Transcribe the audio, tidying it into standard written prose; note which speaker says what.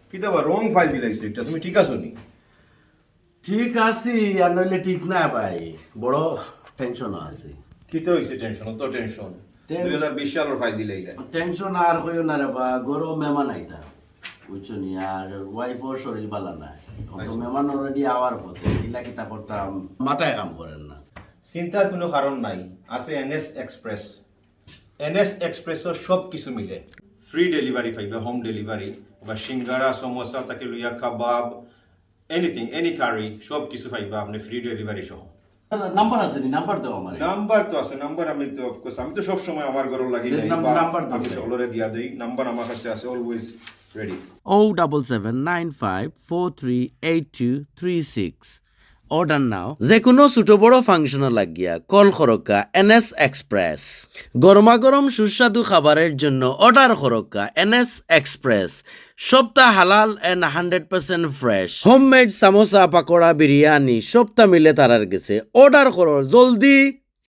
Speaker 1: কি তো রং ফাইল দিলাইছো এটা, তুমি ঠিক আছো নি?
Speaker 2: ঠিক আছি আর নইলে ঠিক না ভাই, বড় টেনশনও আছে।
Speaker 1: কি তো হইছে টেনশন? তো টেনশন 2020 সালের ফাইল দিলাইলা।
Speaker 2: টেনশন আর হইও না রে বা, গরো মেহমান আইতা বুঝছো নি, আর ওয়াইফও শরীর ভালো না, তো মেহমান অলরেডি আওয়ার পথে, কিলা কিতা করতাম মাথায় কাম করেন না।
Speaker 1: চিন্তার কোনো কারণ নাই, আছে এনএস এক্সপ্রেস। এনএস এক্সপ্রেসও সব কিছু মিলে, ফ্রি ডেলিভারি পাইবে, হোম ডেলিভারি, বা সিঙ্গারা সমোসা তাকে লইয়া কাবাব, এনিথিং, এনি কারি, সব কিছু পাইবা আপনি ফ্রি ডেলিভারি সহ।
Speaker 2: নাম্বার আছে নি? নাম্বার দাও আমার।
Speaker 1: নাম্বার তো আছে, নাম্বার আমি তো অফকোর্স আমি তো সব সময় আমার ঘর লাগি নাই,
Speaker 2: নাম্বার দাও,
Speaker 1: আমি সকলরে দিয়া দেই, নাম্বার আমার কাছে আছে অলওয়েজ রেডি।
Speaker 3: 07795438236 অর্ডার নাও। যে কোনো ছোট বড় ফাংশনে লাগিয়া কল খরকা এনএস এক্সপ্রেস। গরমা গরম সুস্বাদু খাবারের জন্য অর্ডার খরকা এনএস এক্সপ্রেস। সপ্তাহ হালাল and 100% fresh homemade samosa pakora biryani সপ্তাহ মিলে তারার গেছে। অর্ডার করো জলদি।